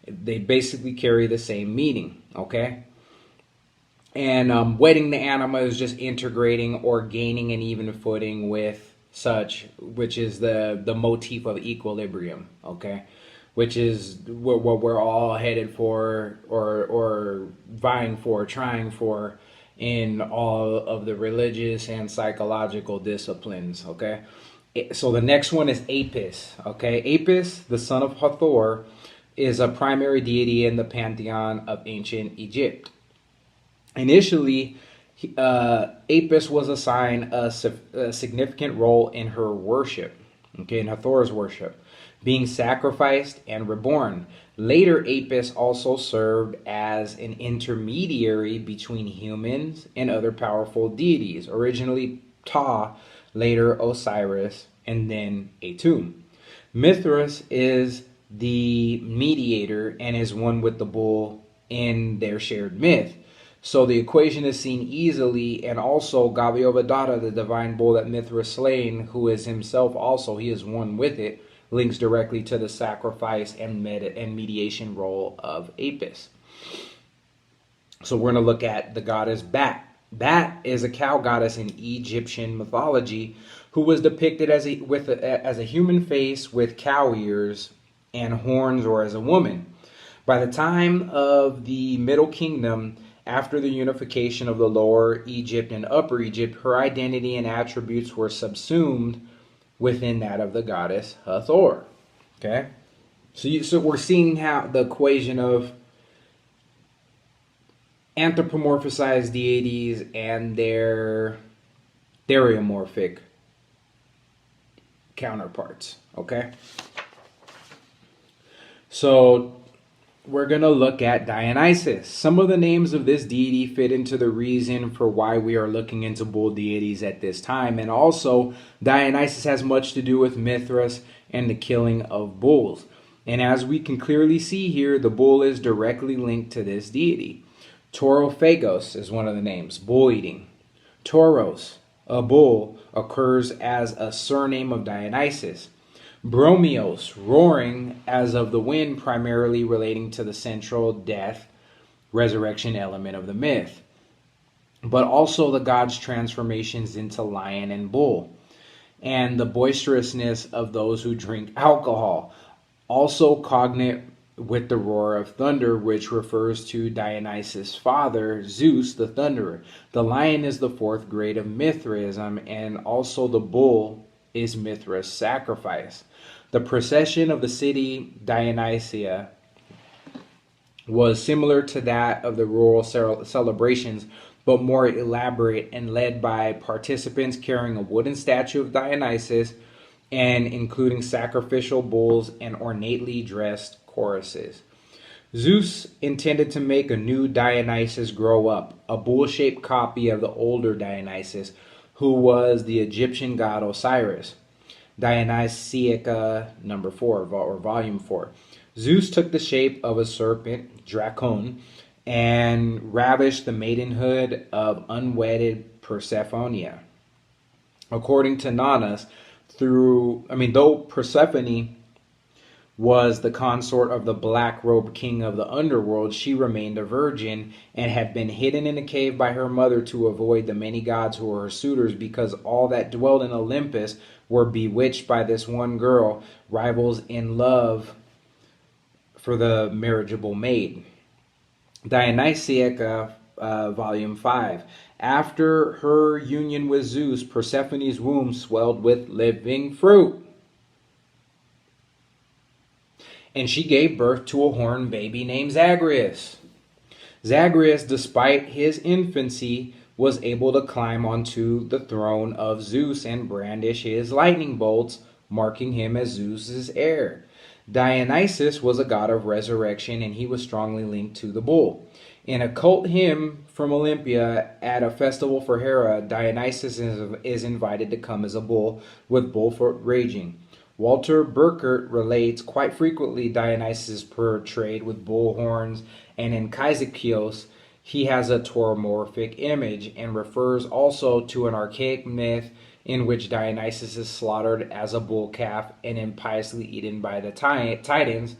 They basically carry the same meaning, okay? And wedding the anima is just integrating or gaining an even footing with such, which is the motif of equilibrium, okay? Which is what we're all headed for, or vying for, trying for, in all of the religious and psychological disciplines, okay? So the next one is Apis, okay? Apis, the son of Hathor, is a primary deity in the pantheon of ancient Egypt. Initially, Apis was assigned a significant role in her worship, okay, in Hathor's worship, being sacrificed and reborn. Later, Apis also served as an intermediary between humans and other powerful deities, originally Ptah, later Osiris, and then a tomb. Mithras is the mediator and is one with the bull in their shared myth. So the equation is seen easily, and also Gaviovadata, the divine bull that Mithras slain, who is himself also, he is one with it, links directly to the sacrifice and mediation role of Apis. So we're going to look at the goddess Bat. Bat is a cow goddess in Egyptian mythology who was depicted as a human face with cow ears and horns, or as a woman. By the time of the Middle Kingdom, after the unification of the Lower Egypt and Upper Egypt, her identity and attributes were subsumed within that of the goddess Hathor. Okay, so we're seeing how the equation of anthropomorphized deities and their theriomorphic counterparts. Okay, so we're going to look at Dionysus. Some of the names of this deity fit into the reason for why we are looking into bull deities at this time. And also, Dionysus has much to do with Mithras and the killing of bulls. And as we can clearly see here, the bull is directly linked to this deity. Taurophagos is one of the names, bull eating. Tauros, a bull, occurs as a surname of Dionysus. Bromios, roaring, as of the wind, primarily relating to the central death, resurrection element of the myth, but also the god's transformations into lion and bull, and the boisterousness of those who drink alcohol, also cognate with the roar of thunder, which refers to Dionysus' father, Zeus, the thunderer. The lion is the fourth grade of Mithraism, and also the bull is Mithra's sacrifice. The procession of the city Dionysia was similar to that of the rural celebrations, but more elaborate and led by participants carrying a wooden statue of Dionysus and including sacrificial bulls and ornately dressed choruses. Zeus intended to make a new Dionysus grow up, a bull-shaped copy of the older Dionysus, who was the Egyptian god Osiris. Dionysiaca number 4, or volume 4. Zeus took the shape of a serpent, Dracon, and ravished the maidenhood of unwedded Persephone. According to Nanas, though Persephone was the consort of the black-robed king of the underworld, she remained a virgin and had been hidden in a cave by her mother to avoid the many gods who were her suitors, because all that dwelled in Olympus were bewitched by this one girl, rivals in love for the marriageable maid. Dionysiaca, volume 5. After her union with Zeus, Persephone's womb swelled with living fruit, and she gave birth to a horned baby named Zagreus. Zagreus, despite his infancy, was able to climb onto the throne of Zeus and brandish his lightning bolts, marking him as Zeus's heir. Dionysus was a god of resurrection, and he was strongly linked to the bull. In a cult hymn from Olympia at a festival for Hera, Dionysus is invited to come as a bull, with bullfoot raging. Walter Burkert relates quite frequently Dionysus is portrayed with bull horns, and in Kyzikos he has a tauromorphic image, and refers also to an archaic myth in which Dionysus is slaughtered as a bull calf and impiously eaten by the Titans.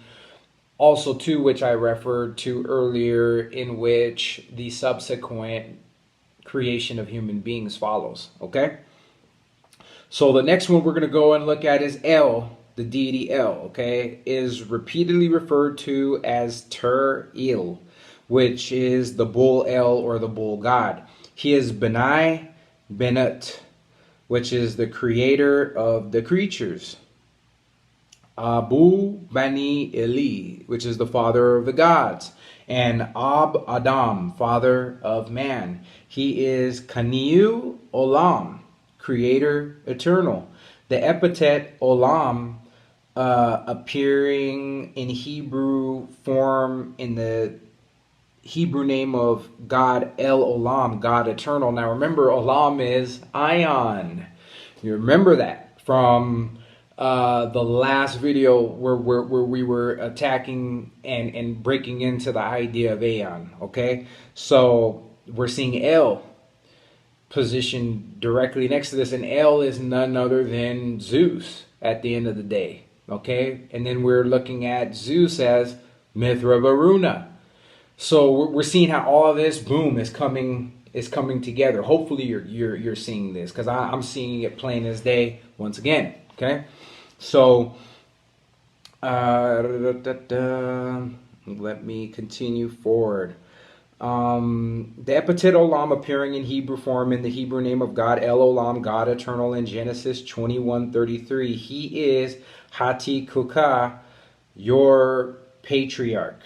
Also, too, which I referred to earlier, in which the subsequent creation of human beings follows. Okay? So the next one we're going to go and look at is El, the deity El, okay? Is repeatedly referred to as Ter-Il, which is the bull El, or the bull god. He is Benai Benut, which is the creator of the creatures. Abu Bani Eli, which is the father of the gods. And Ab Adam, father of man. He is Kaniu Olam, creator eternal. The epithet Olam, appearing in Hebrew form in the Hebrew name of God El Olam, God eternal. Now remember, Olam is Ion. You remember that. from the last video where we were attacking and breaking into the idea of Aeon. Okay, so we're seeing El positioned directly next to this, and El is none other than Zeus at the end of the day. Okay, and then we're looking at Zeus as Mithra Varuna. So we're seeing how all of this, boom, is coming together. Hopefully you're seeing this, because I'm seeing it plain as day once again. Okay, so let me continue forward. The epithet Olam appearing in Hebrew form in the Hebrew name of God, El Olam, God eternal, in Genesis 21:33. He is Hati Kuka, your patriarch.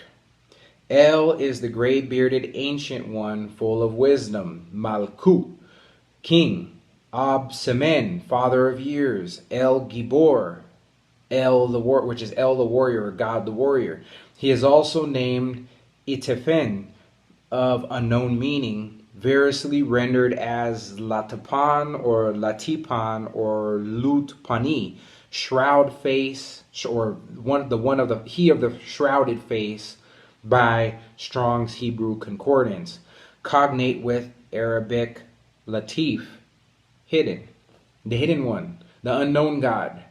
El is the gray-bearded ancient one, full of wisdom. Malkut, king. Ab Semen, father of years. El Gibor, El the war, which is El the warrior, or God the warrior. He is also named Itefen, of unknown meaning, variously rendered as Latapan or Latipan or Lutpani, shroud face, or he of the shrouded face, by Strong's Hebrew Concordance, cognate with Arabic Latif, hidden, the hidden one, the unknown God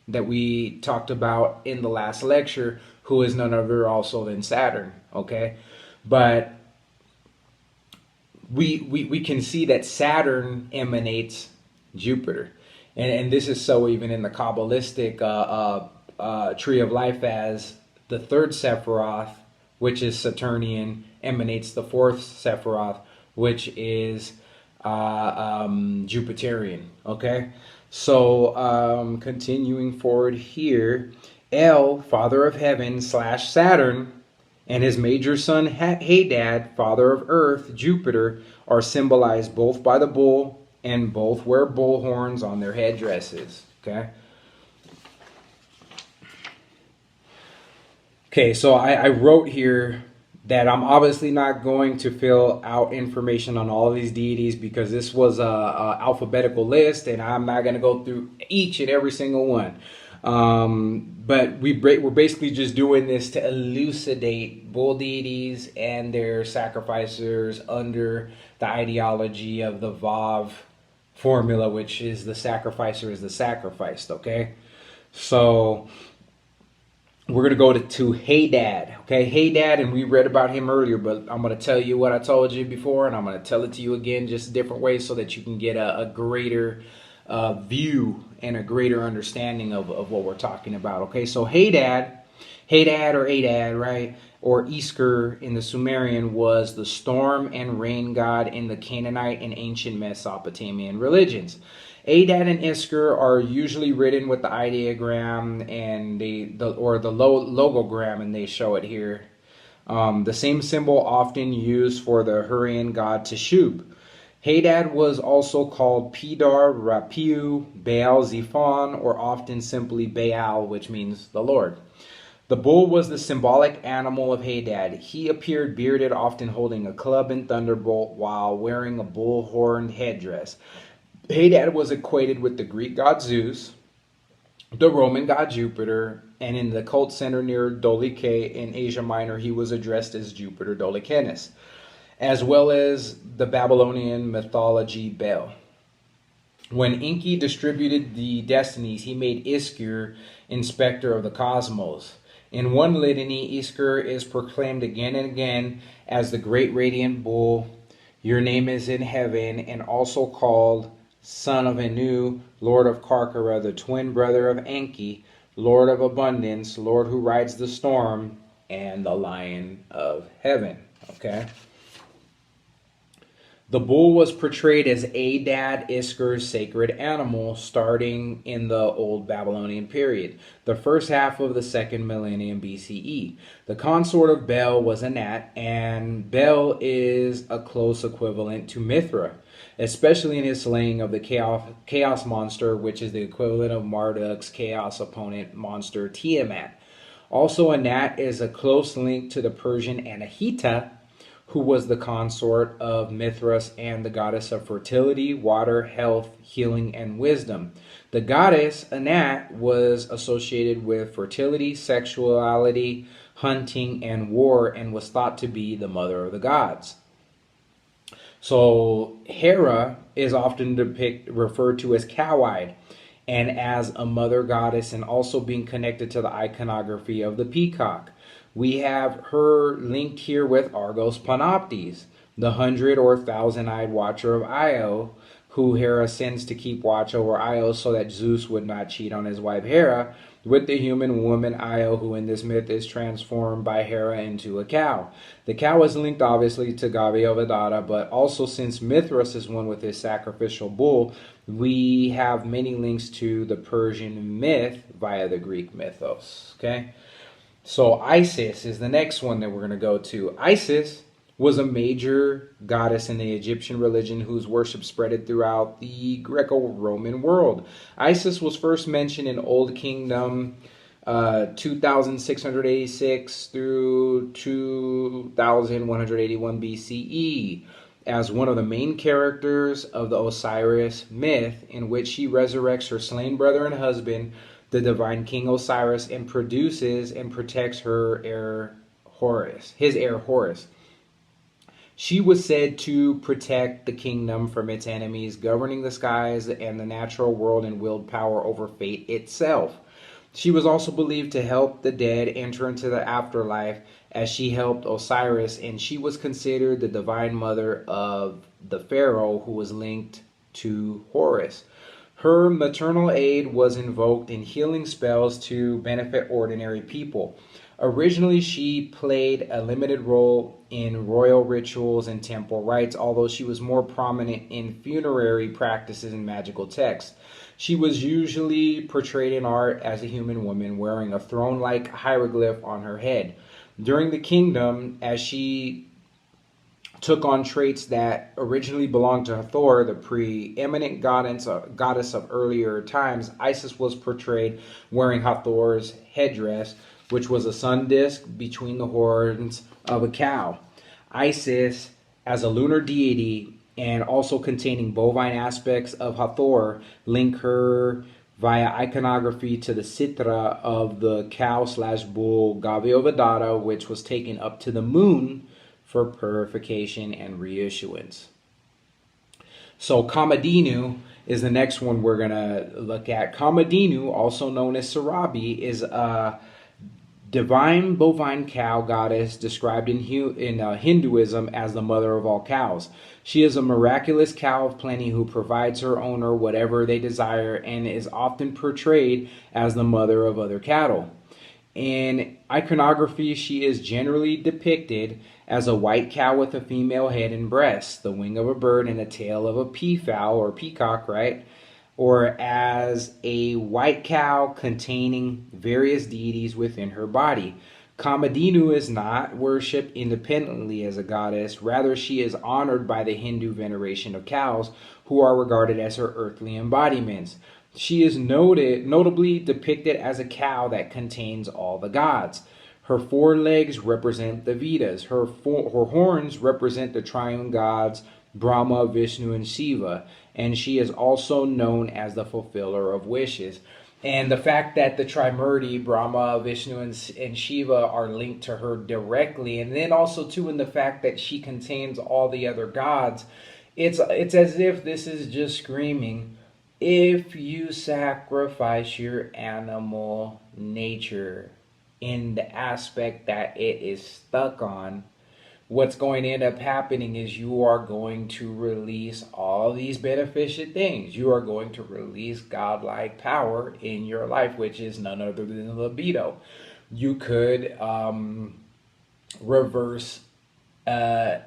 that we talked about in the last lecture, who is none other also than Saturn. Okay, but we can see that Saturn emanates Jupiter, and this is so even in the Kabbalistic tree of life, as the third Sephiroth, which is Saturnian, emanates the fourth Sephiroth, which is Jupiterian. Okay, so continuing forward here, El, father of heaven / Saturn, and his major son Hadad, father of earth, Jupiter, are symbolized both by the bull, and both wear bull horns on their headdresses. Okay, so I wrote here that I'm obviously not going to fill out information on all of these deities, because this was a alphabetical list, and I'm not going to go through each and every single one. But we're basically just doing this to elucidate bull deities and their sacrificers under the ideology of the Vav formula, which is the sacrificer is the sacrificed. Okay, so we're going to go to Hadad. Okay, Hadad, and we read about him earlier, but I'm going to tell you what I told you before, and I'm going to tell it to you again, just different ways, so that you can get a greater view and a greater understanding of what we're talking about. Okay, so Hadad or Adad, right, or Isker in the Sumerian, was the storm and rain god in the Canaanite and ancient Mesopotamian religions. Adad and Isker are usually written with the ideogram and the logogram, and they show it here. The same symbol often used for the Hurrian god Teshub. Hadad was also called Pedar, Rapiu, Baal Zephon, or often simply Baal, which means the Lord. The bull was the symbolic animal of Hadad. He appeared bearded, often holding a club and thunderbolt while wearing a bull-horned headdress. Hadad was equated with the Greek god Zeus, the Roman god Jupiter, and in the cult center near Dolike in Asia Minor, he was addressed as Jupiter Dolichenes, as well as the Babylonian mythology Bel. When Enki distributed the destinies, he made Isker inspector of the cosmos. In one litany, Isker is proclaimed again and again as the great radiant bull, your name is in heaven, and also called son of Anu, lord of Karkara, the twin brother of Enki, lord of abundance, lord who rides the storm, and the lion of heaven. Okay. The bull was portrayed as Adad Isker's sacred animal starting in the Old Babylonian period, the first half of the second millennium BCE. The consort of Bel was a gnat, and Bel is a close equivalent to Mithra, especially in his slaying of the chaos monster, which is the equivalent of Marduk's chaos opponent monster Tiamat. Also, a gnat is a close link to the Persian Anahita, who was the consort of Mithras and the goddess of fertility, water, health, healing, and wisdom. The goddess Anat was associated with fertility, sexuality, hunting, and war, and was thought to be the mother of the gods. So Hera is often referred to as cow-eyed and as a mother goddess, and also being connected to the iconography of the peacock. We have her linked here with Argos Panoptes, the 100 or 1,000-eyed watcher of Io, who Hera sends to keep watch over Io so that Zeus would not cheat on his wife Hera with the human woman Io, who in this myth is transformed by Hera into a cow. The cow is linked obviously to Gaviovadata, but also since Mithras is one with his sacrificial bull, we have many links to the Persian myth via the Greek mythos. Okay, so Isis is the next one that we're going to go to. Isis was a major goddess in the Egyptian religion whose worship spread throughout the Greco-Roman world. Isis was first mentioned in Old Kingdom 2686 through 2181 BCE as one of the main characters of the Osiris myth, in which she resurrects her slain brother and husband, the divine king Osiris, and produces and protects her heir Horus, his heir Horus. She was said to protect the kingdom from its enemies, governing the skies and the natural world, and wield power over fate itself. She was also believed to help the dead enter into the afterlife, as she helped Osiris, and she was considered the divine mother of the pharaoh, who was linked to Horus. Her maternal aid was invoked in healing spells to benefit ordinary people. Originally, she played a limited role in royal rituals and temple rites, although she was more prominent in funerary practices and magical texts. She was usually portrayed in art as a human woman wearing a throne-like hieroglyph on her head. During the kingdom, as she took on traits that originally belonged to Hathor, the preeminent goddess of earlier times, Isis was portrayed wearing Hathor's headdress, which was a sun disk between the horns of a cow. Isis, as a lunar deity and also containing bovine aspects of Hathor, link her via iconography to the Sitra of the cow/bull Gaviovadata, which was taken up to the moon for purification and reissuance. So Kamadinu is the next one we're going to look at. Kamadinu, also known as Sarabi, is a divine bovine cow goddess described in Hinduism as the mother of all cows. She is a miraculous cow of plenty who provides her owner whatever they desire, and is often portrayed as the mother of other cattle. In iconography, she is generally depicted as a white cow with a female head and breasts, the wing of a bird, and a tail of a peafowl or peacock, right? Or as a white cow containing various deities within her body. Kamadinu is not worshipped independently as a goddess. Rather, she is honored by the Hindu veneration of cows, who are regarded as her earthly embodiments. She is notably depicted as a cow that contains all the gods. Her four legs represent the Vedas. Her horns represent the triune gods, Brahma, Vishnu, and Shiva. And she is also known as the fulfiller of wishes. And the fact that the Trimurti, Brahma, Vishnu, and Shiva are linked to her directly, and then also too in the fact that she contains all the other gods, it's as if this is just screaming, if you sacrifice your animal nature in the aspect that it is stuck on, what's going to end up happening is you are going to release all these beneficent things. You are going to release godlike power in your life, which is none other than libido. You could reverse an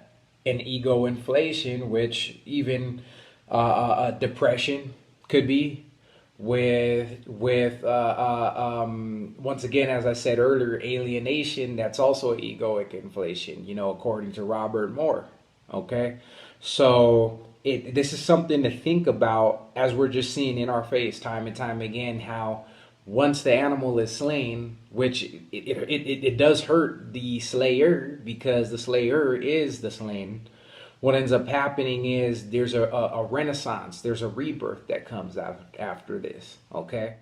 ego inflation, which even depression could be, with once again, as I said earlier, alienation. That's also egoic inflation, according to Robert Moore. Okay, so this is something to think about, as we're just seeing in our face time and time again, how once the animal is slain, which it does hurt the slayer because the slayer is the slain, what ends up happening is there's a renaissance, there's a rebirth that comes out after this, okay?